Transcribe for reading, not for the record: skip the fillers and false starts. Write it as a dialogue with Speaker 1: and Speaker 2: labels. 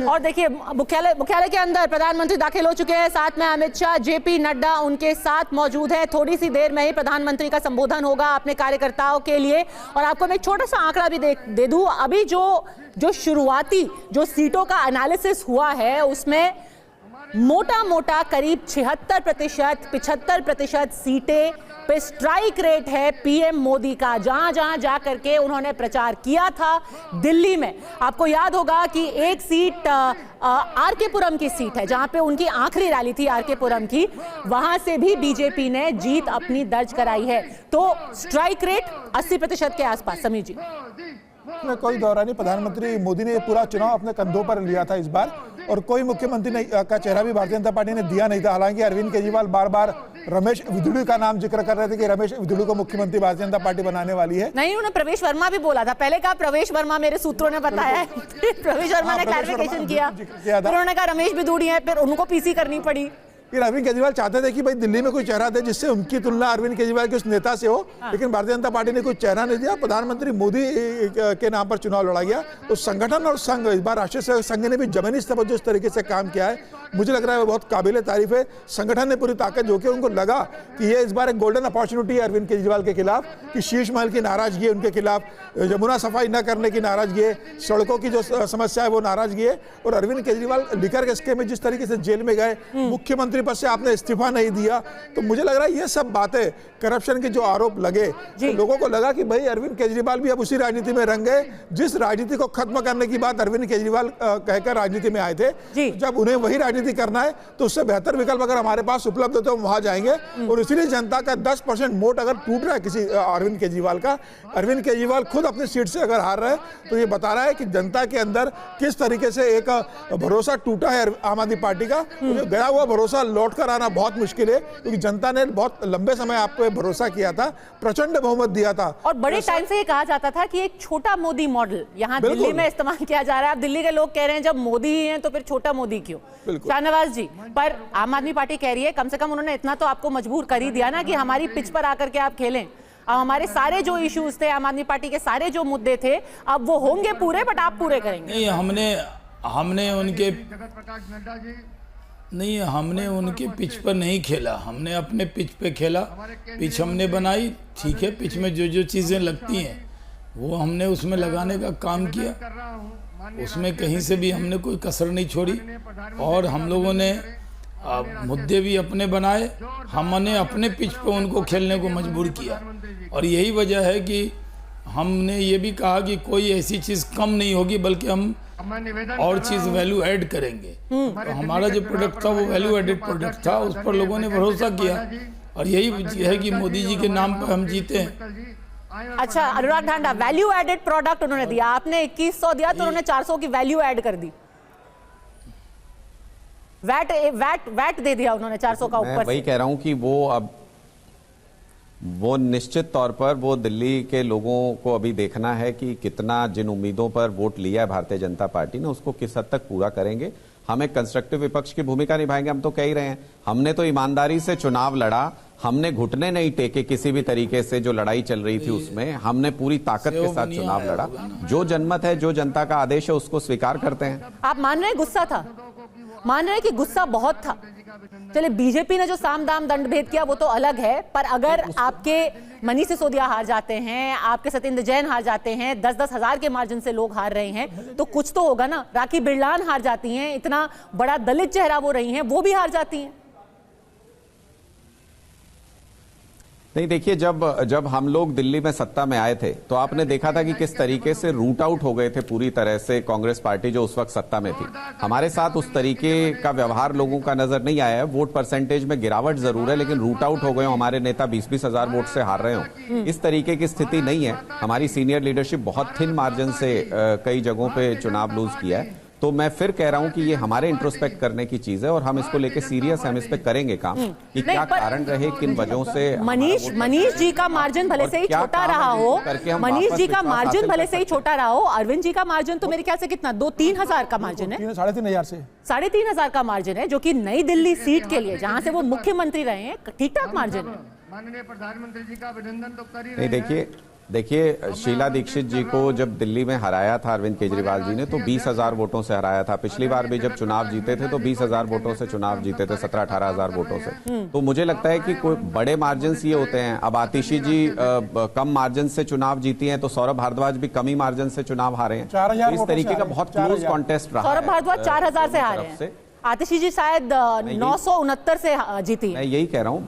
Speaker 1: और देखिए मुख्यालय के अंदर प्रधानमंत्री दाखिल हो चुके हैं, साथ में अमित शाह, जेपी नड्डा उनके साथ मौजूद है। थोड़ी सी देर में ही प्रधानमंत्री का संबोधन होगा अपने कार्यकर्ताओं के लिए। और आपको मैं एक छोटा सा आंकड़ा भी दे दूं, अभी जो शुरुआती जो सीटों का एनालिसिस हुआ है उसमें मोटा करीब 75% सीटें पे स्ट्राइक रेट है पीएम मोदी का। जहां जा करके उन्होंने प्रचार किया था दिल्ली में, आपको याद होगा कि एक सीट आरके पुरम की सीट है जहां पे उनकी आखिरी रैली थी आरके पुरम की, वहां से भी बीजेपी ने जीत अपनी दर्ज कराई है। तो स्ट्राइक रेट 80% के आसपास। समीर जी,
Speaker 2: कोई दौरा नहीं, प्रधानमंत्री मोदी ने पूरा चुनाव अपने कंधों पर लिया था इस बार, और कोई मुख्यमंत्री का चेहरा भी भारतीय जनता पार्टी ने दिया नहीं था। हालांकि अरविंद केजरीवाल बार बार रमेश विधुड़ी का नाम जिक्र कर रहे थे कि रमेश विधुड़ी को मुख्यमंत्री भारतीय जनता पार्टी बनाने वाली है।
Speaker 1: नहीं, उन्होंने प्रवेश वर्मा भी बोला था, पहले कहा प्रवेश वर्मा, मेरे सूत्रों ने बताया है। प्रवेश वर्मा ने क्लैरिफिकेशन किया, फिर उन्होंने कहा रमेश विधुड़ी है, फिर उनको पीसी करनी पड़ी।
Speaker 2: फिर अरविंद केजरीवाल चाहते थे कि भाई दिल्ली में कोई चेहरा दे जिससे उनकी तुलना अरविंद केजरीवाल के उस नेता से हो, लेकिन भारतीय जनता पार्टी ने कोई चेहरा नहीं दिया। प्रधानमंत्री मोदी के नाम पर चुनाव लड़ा गया। तो संगठन और संघ, इस बार राष्ट्रीय सेवक संघ ने भी जमीनी स्तर पर जिस तरीके से काम किया है, मुझे लग रहा है वो बहुत काबिल तारीफ है। संगठन ने पूरी ताकत जो कि उनको लगा कि ये इस बार एक गोल्डन अपॉर्चुनिटी है अरविंद केजरीवाल के खिलाफ, कि शीश महल की नाराजगी है उनके खिलाफ, यमुना सफाई न करने की नाराजगी है, सड़कों की जो समस्या है वो नाराजगी है। और अरविंद केजरीवाल लिकर केस में जिस तरीके से जेल में गए, मुख्यमंत्री पद से आपने इस्तीफा नहीं दिया, तो मुझे लग रहा है ये सब बातें, करप्शन के जो आरोप लगे, तो लोगों को लगा कि भाई अरविंद केजरीवाल भी अब उसी राजनीति में रंग गए जिस राजनीति को खत्म करने की बात अरविंद केजरीवाल कहकर राजनीति में आए थे। जब उन्हें वही राजनीति करना है तो उससे बेहतर विकल्प अगर हमारे पास उपलब्ध हो तो हम वहां जाएंगे। और इसीलिए जनता का 10% वोट अगर टूट रहा है किसी अरविंद केजरीवाल का, अरविंद केजरीवाल खुद अपनी सीट से अगर हार रहे हैं, तो ये बता रहा है कि जनता के अंदर किस तरीके से एक भरोसा टूटा है आम आदमी पार्टी का। गया हुआ भरोसा लौट कर आना बहुत मुश्किल है, क्योंकि जनता ने बहुत लंबे समय आप पे भरोसा किया था, प्रचंड बहुमत दिया था।
Speaker 1: और बड़े टाइम से ये कहा जाता था कि एक छोटा मोदी मॉडल यहाँ दिल्ली में इस्तेमाल किया जा रहा है। अब दिल्ली के लोग कह रहे हैं जब मोदी ही हैं तो फिर छोटा मोदी क्यों? शाहनवाज जी, पर आम आदमी पार्टी कह रही है कम से कम उन्होंने इतना तो आपको मजबूर कर ही दिया ना कि हमारी पिच पर आकर के आप खेलें। अब हमारे सारे जो इश्यूज थे, आम आदमी पार्टी के सारे जो मुद्दे थे, अब वो होंगे पूरे, बट आप पूरे करेंगे।
Speaker 3: नहीं, हमने उनके पिच पर नहीं खेला, हमने अपने पिच पे खेला। पिच हमने बनाई, ठीक है, पिच में जो चीज़ें लगती हैं वो हमने उसमें लगाने का काम किया, उसमें कहीं से भी हमने कोई कसर नहीं छोड़ी। और हम लोगों ने मुद्दे भी अपने बनाए, हमने अपने पिच पे उनको खेलने को मजबूर किया। और यही वजह है कि हमने ये भी कहा कि कोई ऐसी चीज़ कम नहीं होगी, बल्कि हम और चीज़ वैल्यू ऐड करेंगे। तो हमारा जो प्रोडक्ट था वो वैल्यू एडेड प्रोडक्ट था, उस पर लोगों ने भरोसा किया, और यही है कि मोदी जी के नाम पर हम जीते हैं।
Speaker 1: अच्छा, अनुराग ढांडा, वैल्यू एडेड प्रोडक्ट उन्होंने दिया, आपने 2100 दिया तो उन्होंने 400 की वैल्यू ऐड कर दी। वैट दे दिया उन्होंने 400 का ऊपर।
Speaker 4: वही कह रहा हूं कि वो निश्चित तौर पर वो दिल्ली के लोगों को अभी देखना है कि कितना, जिन उम्मीदों पर वोट लिया है भारतीय जनता पार्टी ने, उसको किस हद तक पूरा करेंगे। हम एक कंस्ट्रक्टिव विपक्ष की भूमिका निभाएंगे, हम तो कह ही रहे हैं। हमने तो ईमानदारी से चुनाव लड़ा, हमने घुटने नहीं टेके किसी भी तरीके से। जो लड़ाई चल रही थी उसमें हमने पूरी ताकत के साथ चुनाव लड़ा। जो जनमत है, जो जनता का आदेश है, उसको स्वीकार करते हैं।
Speaker 1: आप मान रहे हैं गुस्सा था, मान रहे हैं कि गुस्सा बहुत था। चले, बीजेपी ने जो साम दाम दंड भेद किया वो तो अलग है, पर अगर आपके मनीष सिसोदिया हार जाते हैं, आपके सत्येंद्र जैन हार जाते हैं, 10-10 हजार के मार्जिन से लोग हार रहे हैं, तो कुछ तो होगा ना। राखी बिरलान हार जाती हैं, इतना बड़ा दलित चेहरा वो रही हैं, वो भी हार जाती हैं।
Speaker 4: नहीं, देखिए, जब हम लोग दिल्ली में सत्ता में आए थे तो आपने देखा था कि किस तरीके से रूट आउट हो गए थे पूरी तरह से कांग्रेस पार्टी जो उस वक्त सत्ता में थी। हमारे साथ उस तरीके का व्यवहार लोगों का नजर नहीं आया है। वोट परसेंटेज में गिरावट जरूर है, लेकिन रूट आउट हो गए हो, हमारे नेता 20-20 हजार वोट से हार रहे हो, इस तरीके की स्थिति नहीं है। हमारी सीनियर लीडरशिप बहुत थिन मार्जिन से कई जगहों पे चुनाव लूज किया है। तो मैं फिर कह रहा हूं कि ये हमारे इंट्रोस्पेक्ट करने की चीज है, और हम इसको लेके सीरियस हैं, हम इस पे करेंगे काम कि क्या कारण रहे, किन वजहों से।
Speaker 1: मनीष जी का मार्जिन भले से ही छोटा रहा हो, मनीष जी का मार्जिन भले से ही छोटा रहा हो, अरविंद जी का मार्जिन तो मेरे ख्याल से कितना, 2-3 हजार का मार्जिन है,
Speaker 2: 3,500 से
Speaker 1: 3,500 का मार्जिन है, जो कि नई दिल्ली सीट के लिए, जहां से वो मुख्यमंत्री रहे हैं, ठीक ठाक मार्जिन है।
Speaker 5: माननीय प्रधानमंत्री जी का अभिनंदन तो कर ही रहे
Speaker 4: हैं। देखिए, देखिए, शीला दीक्षित जी को जब दिल्ली में हराया था अरविंद केजरीवाल जी ने, तो 20,000 वोटों से हराया था। पिछली बार भी जब चुनाव जीते थे तो 20,000 वोटों से चुनाव जीते थे, 17-18,000 वोटों से। तो मुझे लगता है कि कोई बड़े मार्जिन ये होते हैं। अब आतिशी जी कम मार्जिन से चुनाव जीती हैं, तो सौरभ भारद्वाज भी कम ही मार्जिन से चुनाव हारे हैं।
Speaker 2: 4,000
Speaker 4: इस
Speaker 2: वोटों
Speaker 4: तरीके
Speaker 2: से
Speaker 4: का
Speaker 2: हारे
Speaker 4: बहुत
Speaker 2: हैं,
Speaker 4: क्लोज कॉन्टेस्ट रहा है।
Speaker 1: सौरभ भारद्वाज 4,000 से हारे हैं, आतिशी जी शायद 969 से जीती है।
Speaker 4: मैं यही कह रहा हूँ।